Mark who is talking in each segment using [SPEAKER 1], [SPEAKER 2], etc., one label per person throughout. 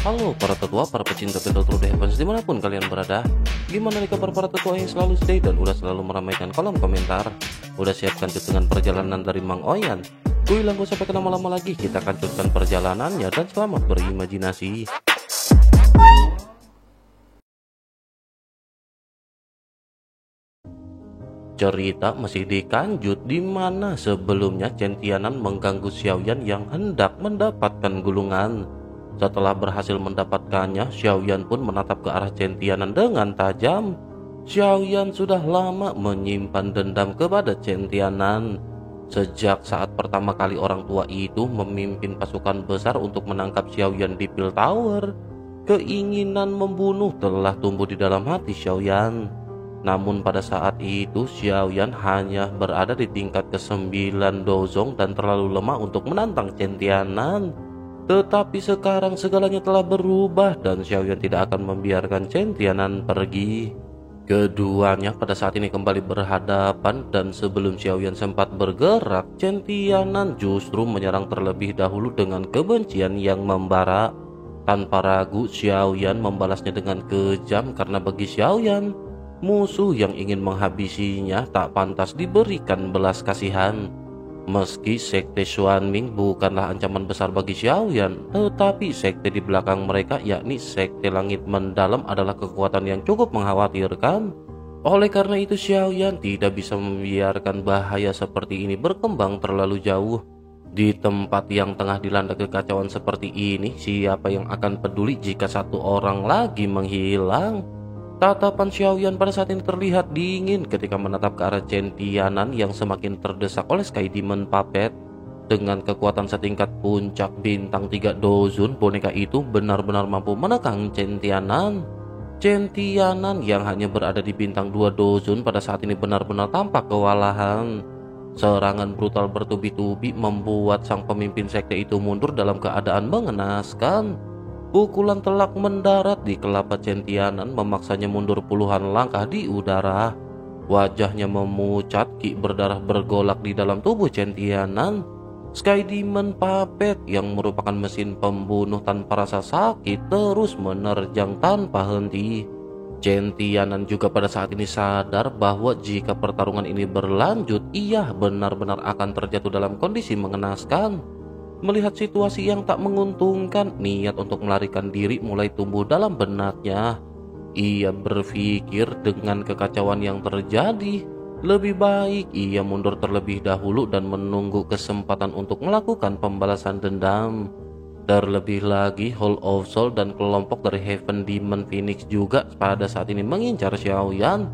[SPEAKER 1] Halo para tetua, para pecinta Battle Through the Heavens dimanapun kalian berada. Gimana nih kabar para tetua yang selalu stay dan udah selalu meramaikan kolom komentar? Udah siapkan dengan perjalanan dari Mang Oyan? Gue bilang gak usah pakai lama-lama lagi, kita lanjutkan perjalanannya dan selamat berimajinasi. Cerita masih dikanjut di mana sebelumnya Gentianan mengganggu Xiaoyan yang hendak mendapatkan gulungan. Setelah berhasil mendapatkannya, Xiaoyan pun menatap ke arah Gentianan dengan tajam. Xiaoyan sudah lama menyimpan dendam kepada Gentianan. Sejak saat pertama kali orang tua itu memimpin pasukan besar untuk menangkap Xiaoyan di Pil Tower, keinginan membunuh telah tumbuh di dalam hati Xiaoyan. Namun pada saat itu Xiaoyan hanya berada di tingkat ke-9 dozong dan terlalu lemah untuk menantang Gentianan. Tetapi sekarang segalanya telah berubah dan Xiaoyan tidak akan membiarkan Gentianan pergi. Keduanya pada saat ini kembali berhadapan dan sebelum Xiaoyan sempat bergerak, Gentianan justru menyerang terlebih dahulu dengan kebencian yang membara. Tanpa ragu Xiaoyan membalasnya dengan kejam karena bagi Xiaoyan, musuh yang ingin menghabisinya tak pantas diberikan belas kasihan. Meski sekte Xuanming bukanlah ancaman besar bagi Xiaoyan, tetapi sekte di belakang mereka yakni sekte langit mendalam adalah kekuatan yang cukup mengkhawatirkan. Oleh karena itu Xiaoyan tidak bisa membiarkan bahaya seperti ini berkembang terlalu jauh. Di tempat yang tengah dilanda kekacauan seperti ini, siapa yang akan peduli jika satu orang lagi menghilang? Tatapan Xiaoyan pada saat ini terlihat dingin ketika menatap ke arah Gentianan yang semakin terdesak oleh Sky Demon Puppet. Dengan kekuatan setingkat puncak bintang 3 dozun, boneka itu benar-benar mampu menekan Gentianan. Gentianan yang hanya berada di bintang 2 dozun pada saat ini benar-benar tampak kewalahan. Serangan brutal bertubi-tubi membuat sang pemimpin sekte itu mundur dalam keadaan mengenaskan. Pukulan telak mendarat di kelapa Gentianan memaksanya mundur puluhan langkah di udara. Wajahnya memucat, ki berdarah bergolak di dalam tubuh Gentianan. Sky Demon Puppet yang merupakan mesin pembunuh tanpa rasa sakit terus menerjang tanpa henti. Gentianan juga pada saat ini sadar bahwa jika pertarungan ini berlanjut, ia benar-benar akan terjatuh dalam kondisi mengenaskan. Melihat situasi yang tak menguntungkan, niat untuk melarikan diri mulai tumbuh dalam benaknya. Ia berpikir dengan kekacauan yang terjadi, lebih baik ia mundur terlebih dahulu dan menunggu kesempatan untuk melakukan pembalasan dendam. Terlebih lagi, Hall of Soul dan kelompok dari Heaven Demon Phoenix juga pada saat ini mengincar Xiaoyan.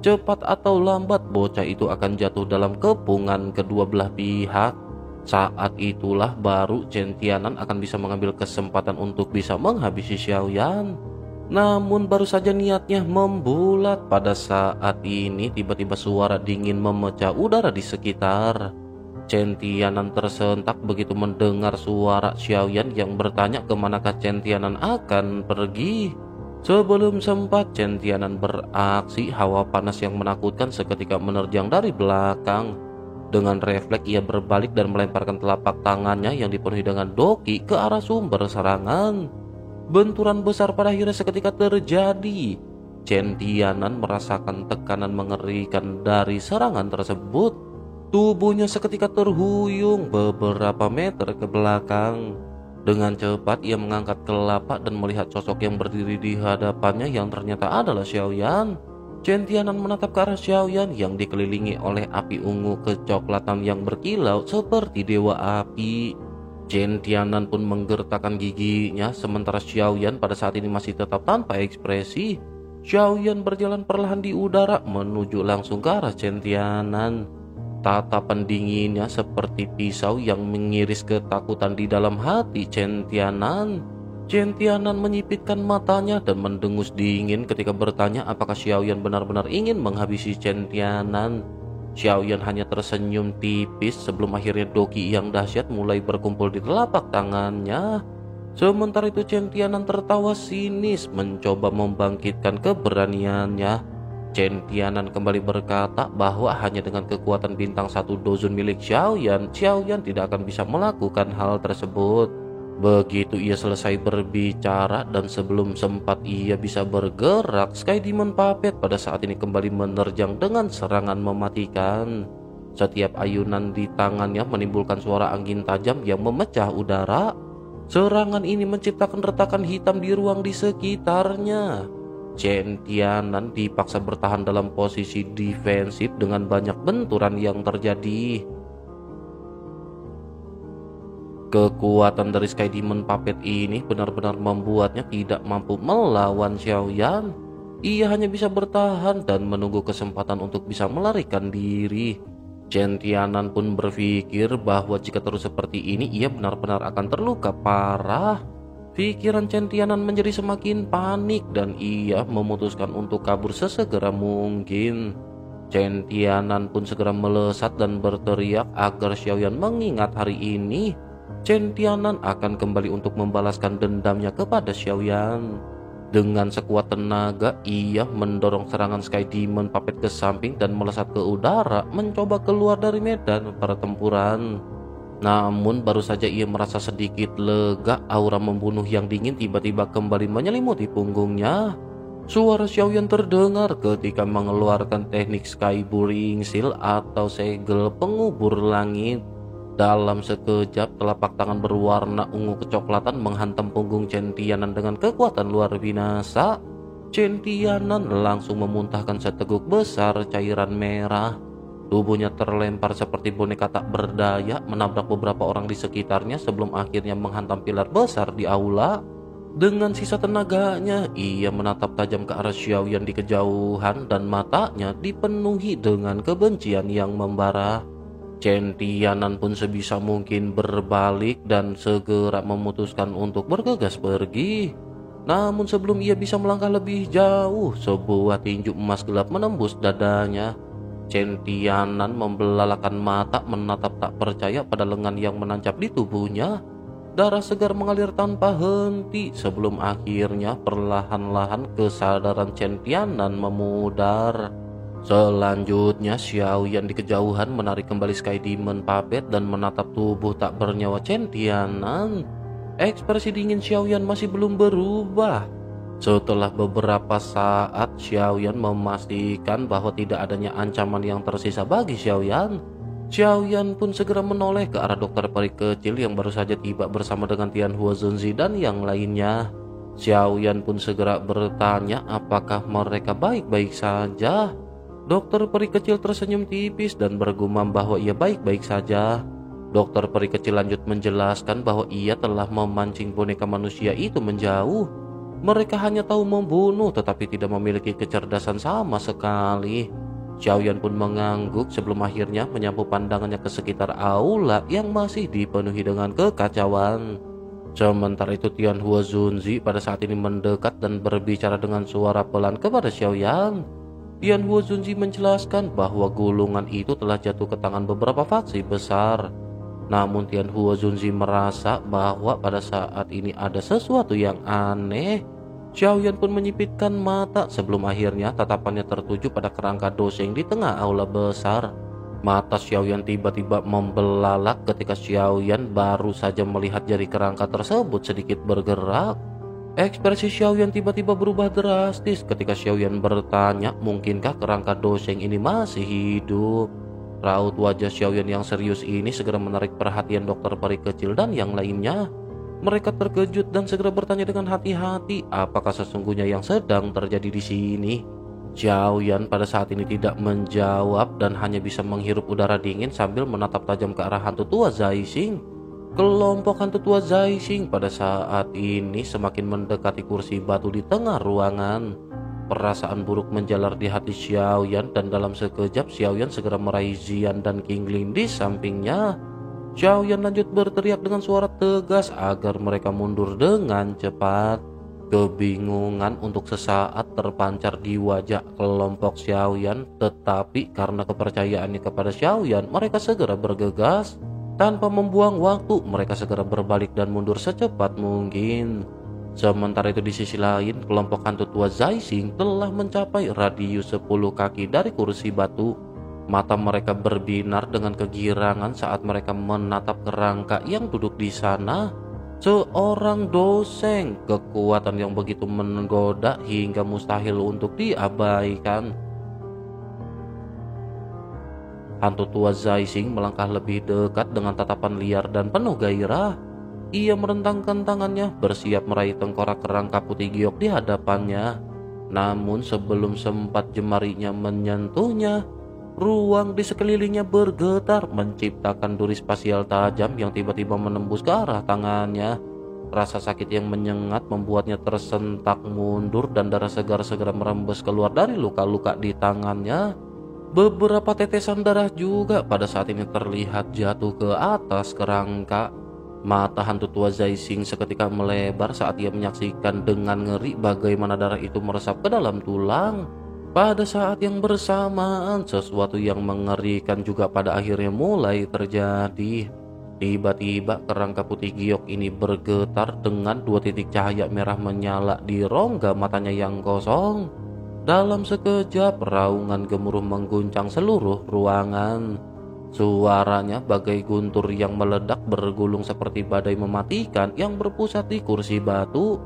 [SPEAKER 1] Cepat atau lambat, bocah itu akan jatuh dalam kepungan kedua belah pihak. Saat itulah baru Gentianan akan bisa mengambil kesempatan untuk bisa menghabisi Xiaoyan. Namun baru saja niatnya membulat, pada saat ini tiba-tiba suara dingin memecah udara di sekitar. Gentianan tersentak begitu mendengar suara Xiaoyan yang bertanya kemanakah Gentianan akan pergi. Sebelum sempat Gentianan beraksi, hawa panas yang menakutkan seketika menerjang dari belakang. Dengan refleks ia berbalik dan melemparkan telapak tangannya yang dipenuhi dengan doki ke arah sumber serangan. Benturan besar pada akhirnya seketika terjadi. Gentianan merasakan tekanan mengerikan dari serangan tersebut. Tubuhnya seketika terhuyung beberapa meter ke belakang. Dengan cepat ia mengangkat kelapa dan melihat sosok yang berdiri di hadapannya yang ternyata adalah Xiaoyan. Gentianan menatap ke arah Xiaoyan yang dikelilingi oleh api ungu kecoklatan yang berkilau seperti dewa api. Gentianan pun menggertakkan giginya sementara Xiaoyan pada saat ini masih tetap tanpa ekspresi. Xiaoyan berjalan perlahan di udara menuju langsung ke arah Gentianan. Tatapan dinginnya seperti pisau yang mengiris ketakutan di dalam hati Gentianan. Gentianan menyipitkan matanya dan mendengus dingin ketika bertanya apakah Xiaoyan benar-benar ingin menghabisi Gentianan. Xiaoyan hanya tersenyum tipis sebelum akhirnya doki yang dahsyat mulai berkumpul di telapak tangannya. Sementara itu Gentianan tertawa sinis mencoba membangkitkan keberaniannya. Gentianan kembali berkata bahwa hanya dengan kekuatan bintang 1 dozun milik Xiaoyan tidak akan bisa melakukan hal tersebut. Begitu ia selesai berbicara dan sebelum sempat ia bisa bergerak, Sky Demon Puppet pada saat ini kembali menerjang dengan serangan mematikan. Setiap ayunan di tangannya menimbulkan suara angin tajam yang memecah udara. Serangan ini menciptakan retakan hitam di ruang di sekitarnya. Chen Tianan dipaksa bertahan dalam posisi defensif dengan banyak benturan yang terjadi. Kekuatan dari Sky Demon Puppet ini benar-benar membuatnya tidak mampu melawan Xiaoyan. Ia hanya bisa bertahan dan menunggu kesempatan untuk bisa melarikan diri. Chen Tianan pun berpikir bahwa jika terus seperti ini ia benar-benar akan terluka parah. Pikiran Chen Tianan menjadi semakin panik dan ia memutuskan untuk kabur sesegera mungkin. Chen Tianan pun segera melesat dan berteriak agar Xiaoyan mengingat hari ini Chen Tianan akan kembali untuk membalaskan dendamnya kepada Xiaoyan. Dengan sekuat tenaga, ia mendorong serangan Sky Demon Puppet ke samping dan melesat ke udara, mencoba keluar dari medan pertempuran. Namun baru saja ia merasa sedikit lega, aura membunuh yang dingin tiba-tiba kembali menyelimuti punggungnya. Suara Xiaoyan terdengar ketika mengeluarkan teknik Sky Burying Seal atau segel pengubur langit. Dalam sekejap, telapak tangan berwarna ungu kecoklatan menghantam punggung Chen Tianan dengan kekuatan luar binasa. Chen Tianan langsung memuntahkan seteguk besar cairan merah. Tubuhnya terlempar seperti boneka tak berdaya, menabrak beberapa orang di sekitarnya sebelum akhirnya menghantam pilar besar di aula. Dengan sisa tenaganya, ia menatap tajam ke arah Xiaoyan di kejauhan dan matanya dipenuhi dengan kebencian yang membara. Chen Tianan pun sebisa mungkin berbalik dan segera memutuskan untuk bergegas pergi. Namun sebelum ia bisa melangkah lebih jauh, sebuah tinju emas gelap menembus dadanya. Chen Tianan membelalakan mata menatap tak percaya pada lengan yang menancap di tubuhnya. Darah segar mengalir tanpa henti sebelum akhirnya perlahan-lahan kesadaran Chen Tianan memudar. Selanjutnya, Xiaoyan di kejauhan menarik kembali Sky Demon Puppet dan menatap tubuh tak bernyawa Chen Tianan. Ekspresi dingin Xiaoyan masih belum berubah. Setelah beberapa saat, Xiaoyan memastikan bahwa tidak adanya ancaman yang tersisa bagi Xiaoyan. Xiaoyan pun segera menoleh ke arah dokter peri kecil yang baru saja tiba bersama dengan Tianhua Zunzi dan yang lainnya. Xiaoyan pun segera bertanya apakah mereka baik-baik saja. Dokter peri kecil tersenyum tipis dan bergumam bahwa ia baik-baik saja. Dokter peri kecil lanjut menjelaskan bahwa ia telah memancing boneka manusia itu menjauh. Mereka hanya tahu membunuh tetapi tidak memiliki kecerdasan sama sekali. Xiaoyan pun mengangguk sebelum akhirnya menyapu pandangannya ke sekitar aula yang masih dipenuhi dengan kekacauan. Sementara itu Tianhua Zunzi pada saat ini mendekat dan berbicara dengan suara pelan kepada Xiaoyan. Tianhua Zunzi menjelaskan bahwa gulungan itu telah jatuh ke tangan beberapa faksi besar. Namun Tianhua Zunzi merasa bahwa pada saat ini ada sesuatu yang aneh. Xiaoyan pun menyipitkan mata sebelum akhirnya tatapannya tertuju pada kerangka doseng di tengah aula besar. Mata Xiaoyan tiba-tiba membelalak ketika Xiaoyan baru saja melihat jari kerangka tersebut sedikit bergerak. Ekspresi Xiaoyan tiba-tiba berubah drastis ketika Xiaoyan bertanya mungkinkah kerangka doseng ini masih hidup. Raut wajah Xiaoyan yang serius ini segera menarik perhatian dokter peri kecil dan yang lainnya. Mereka terkejut dan segera bertanya dengan hati-hati apakah sesungguhnya yang sedang terjadi di sini. Xiaoyan pada saat ini tidak menjawab dan hanya bisa menghirup udara dingin sambil menatap tajam ke arah hantu tua Zaixing. Kelompok hantu tua Zaixing pada saat ini semakin mendekati kursi batu di tengah ruangan. Perasaan buruk menjalar di hati Xiaoyan dan dalam sekejap Xiaoyan segera meraih Xian dan King Lin di sampingnya. Xiaoyan lanjut berteriak dengan suara tegas agar mereka mundur dengan cepat. Kebingungan untuk sesaat terpancar di wajah kelompok Xiaoyan, tetapi karena kepercayaannya kepada Xiaoyan, mereka segera bergegas. Tanpa membuang waktu, mereka segera berbalik dan mundur secepat mungkin. Sementara itu di sisi lain, kelompok hantu tua Zaixing telah mencapai radius 10 kaki dari kursi batu. Mata mereka berbinar dengan kegirangan saat mereka menatap kerangka yang duduk di sana. Seorang dosen, kekuatan yang begitu menggoda hingga mustahil untuk diabaikan. Hantu tua Zaising melangkah lebih dekat dengan tatapan liar dan penuh gairah. Ia merentangkan tangannya, bersiap meraih tengkorak kerangka putih giok di hadapannya. Namun sebelum sempat jemarinya menyentuhnya, ruang di sekelilingnya bergetar, menciptakan duri spasial tajam yang tiba-tiba menembus ke arah tangannya. Rasa sakit yang menyengat membuatnya tersentak mundur dan darah segar segera merembes keluar dari luka-luka di tangannya. Beberapa tetesan darah juga pada saat ini terlihat jatuh ke atas kerangka. Mata hantu tua Zaising seketika melebar saat ia menyaksikan dengan ngeri bagaimana darah itu meresap ke dalam tulang. Pada saat yang bersamaan, sesuatu yang mengerikan juga pada akhirnya mulai terjadi. Tiba-tiba kerangka putih giok ini bergetar dengan dua titik cahaya merah menyala di rongga matanya yang kosong. Dalam sekejap, raungan gemuruh mengguncang seluruh ruangan. Suaranya bagai guntur yang meledak bergulung seperti badai mematikan yang berpusat di kursi batu.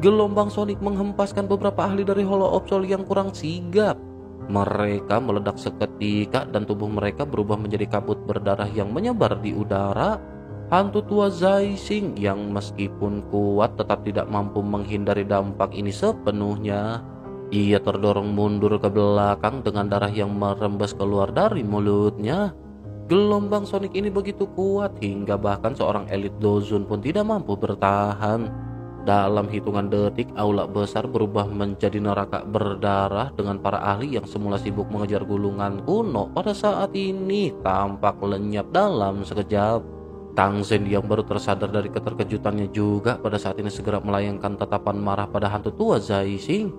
[SPEAKER 1] Gelombang sonik menghempaskan beberapa ahli dari Hollow of Soul yang kurang sigap. Mereka meledak seketika dan tubuh mereka berubah menjadi kabut berdarah yang menyebar di udara. Hantu tua Zaising yang meskipun kuat tetap tidak mampu menghindari dampak ini sepenuhnya. Ia terdorong mundur ke belakang dengan darah yang merembes keluar dari mulutnya. Gelombang sonik ini begitu kuat hingga bahkan seorang elit dozun pun tidak mampu bertahan. Dalam hitungan detik, aula besar berubah menjadi neraka berdarah dengan para ahli yang semula sibuk mengejar gulungan kuno pada saat ini tampak lenyap dalam sekejap. Tang Zhen yang baru tersadar dari keterkejutannya juga pada saat ini segera melayangkan tatapan marah pada hantu tua Zaising.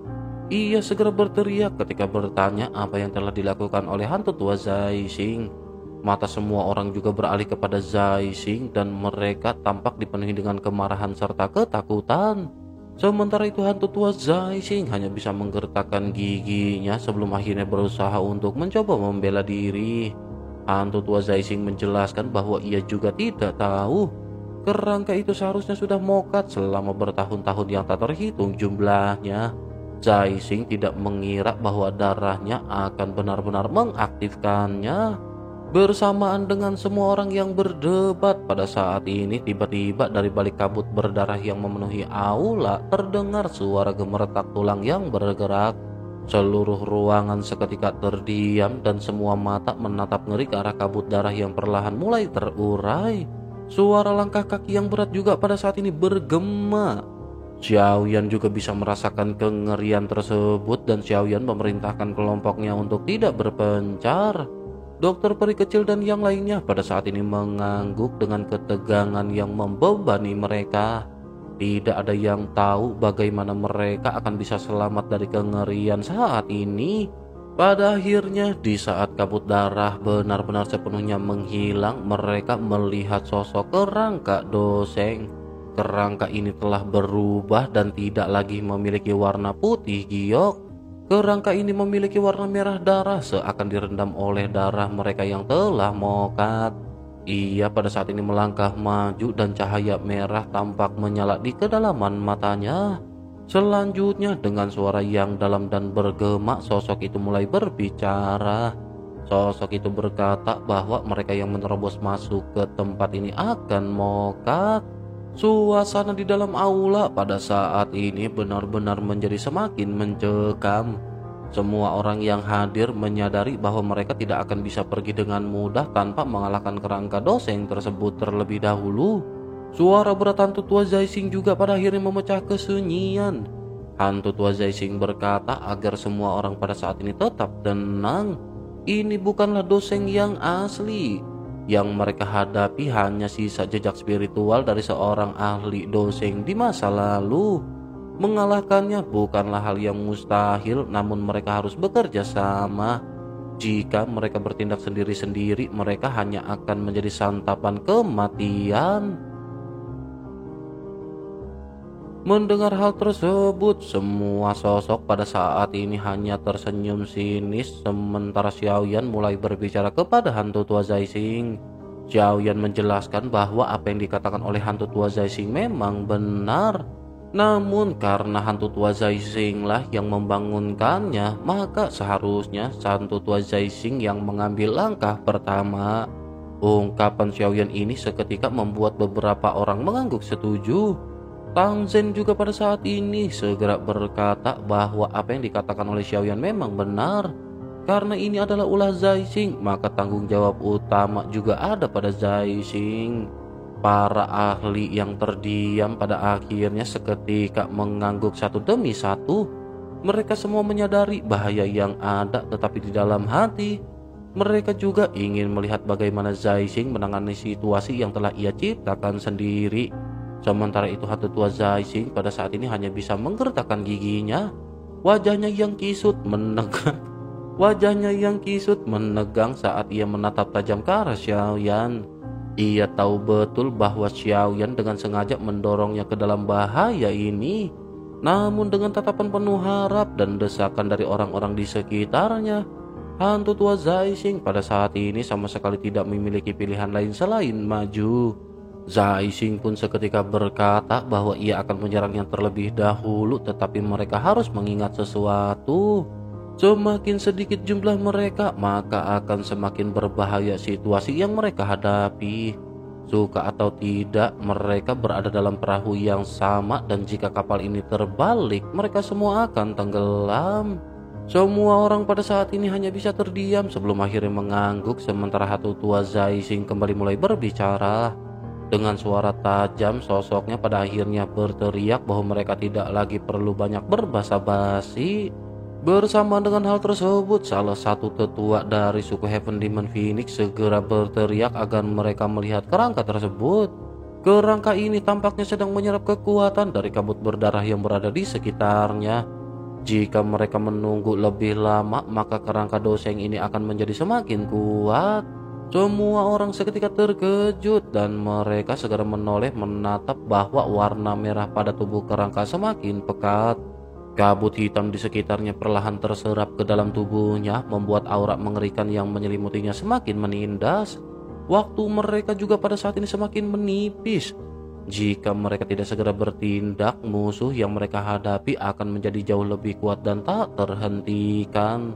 [SPEAKER 1] Ia segera berteriak ketika bertanya apa yang telah dilakukan oleh hantu tua Zaising. Mata semua orang juga beralih kepada Zaising dan mereka tampak dipenuhi dengan kemarahan serta ketakutan. Sementara itu hantu tua Zaising hanya bisa menggertakkan giginya sebelum akhirnya berusaha untuk mencoba membela diri. Hantu tua Zaising menjelaskan bahwa ia juga tidak tahu kerangka itu seharusnya sudah mokat selama bertahun-tahun yang tak terhitung jumlahnya. Zaising tidak mengira bahwa darahnya akan benar-benar mengaktifkannya. Bersamaan dengan semua orang yang berdebat pada saat ini, tiba-tiba dari balik kabut berdarah yang memenuhi aula terdengar suara gemeretak tulang yang bergerak. Seluruh ruangan seketika terdiam dan semua mata menatap ngeri ke arah kabut darah yang perlahan mulai terurai. Suara langkah kaki yang berat juga pada saat ini bergema. Xiaoyan juga bisa merasakan kengerian tersebut dan Xiaoyan memerintahkan kelompoknya untuk tidak berpencar. Dokter peri kecil dan yang lainnya pada saat ini mengangguk dengan ketegangan yang membebani mereka. Tidak ada yang tahu bagaimana mereka akan bisa selamat dari kengerian saat ini. Pada akhirnya, di saat kabut darah benar-benar sepenuhnya menghilang, mereka melihat sosok kerangka Doseng. Kerangka ini telah berubah dan tidak lagi memiliki warna putih giok. Kerangka ini memiliki warna merah darah seakan direndam oleh darah mereka yang telah mokat. Ia pada saat ini melangkah maju dan cahaya merah tampak menyala di kedalaman matanya. Selanjutnya dengan suara yang dalam dan bergema, sosok itu mulai berbicara. Sosok itu berkata bahwa mereka yang menerobos masuk ke tempat ini akan mokat. Suasana di dalam aula pada saat ini benar-benar menjadi semakin mencekam. Semua orang yang hadir menyadari bahwa mereka tidak akan bisa pergi dengan mudah tanpa mengalahkan kerangka Doseng tersebut terlebih dahulu. Suara berat hantu tua Zaising juga pada akhirnya memecah kesunyian. Hantu tua Zaising berkata agar semua orang pada saat ini tetap tenang. Ini bukanlah Doseng yang asli. Yang mereka hadapi hanya sisa jejak spiritual dari seorang ahli Doseng di masa lalu. Mengalahkannya bukanlah hal yang mustahil, namun mereka harus bekerja sama. Jika mereka bertindak sendiri-sendiri, mereka hanya akan menjadi santapan kematian. Mendengar hal tersebut, semua sosok pada saat ini hanya tersenyum sinis, sementara Xiaoyan mulai berbicara kepada hantu tua Zaising. Xiaoyan menjelaskan bahwa apa yang dikatakan oleh hantu tua Zaixing memang benar. Namun karena hantu tua Zaixing lah yang membangunkannya, maka seharusnya hantu tua Zaixing yang mengambil langkah pertama. Ungkapan Xiaoyan ini seketika membuat beberapa orang mengangguk setuju. Tang Zhen juga pada saat ini segera berkata bahwa apa yang dikatakan oleh Xiaoyan memang benar. Karena ini adalah ulah Zaixing, maka tanggung jawab utama juga ada pada Zaixing. Para ahli yang terdiam pada akhirnya seketika mengangguk satu demi satu. Mereka semua menyadari bahaya yang ada, tetapi di dalam hati mereka juga ingin melihat bagaimana Zaixing menangani situasi yang telah ia ciptakan sendiri. Sementara itu hantu tua Zaixing pada saat ini hanya bisa menggertakkan giginya. Wajahnya yang kisut menegang saat ia menatap tajam ke arah Xiaoyan. Ia tahu betul bahwa Xiaoyan dengan sengaja mendorongnya ke dalam bahaya ini. Namun dengan tatapan penuh harap dan desakan dari orang-orang di sekitarnya, hantu tua Zaixing pada saat ini sama sekali tidak memiliki pilihan lain selain maju. Zaixing pun seketika berkata bahwa ia akan menyerangnya terlebih dahulu, tetapi mereka harus mengingat sesuatu. Semakin sedikit jumlah mereka, maka akan semakin berbahaya situasi yang mereka hadapi. Suka atau tidak, mereka berada dalam perahu yang sama, dan jika kapal ini terbalik, mereka semua akan tenggelam. Semua orang pada saat ini hanya bisa terdiam sebelum akhirnya mengangguk, sementara hantu tua Zaixing kembali mulai berbicara. Dengan suara tajam, sosoknya pada akhirnya berteriak bahwa mereka tidak lagi perlu banyak berbasa-basi. Bersama dengan hal tersebut, salah satu tetua dari suku Heaven Demon Phoenix segera berteriak agar mereka melihat kerangka tersebut. Kerangka ini tampaknya sedang menyerap kekuatan dari kabut berdarah yang berada di sekitarnya. Jika mereka menunggu lebih lama, maka kerangka doseng ini akan menjadi semakin kuat. Semua orang seketika terkejut dan mereka segera menoleh menatap bahwa warna merah pada tubuh kerangka semakin pekat. Kabut hitam di sekitarnya perlahan terserap ke dalam tubuhnya, membuat aura mengerikan yang menyelimutinya semakin menindas. Waktu mereka juga pada saat ini semakin menipis. Jika mereka tidak segera bertindak, musuh yang mereka hadapi akan menjadi jauh lebih kuat dan tak terhentikan.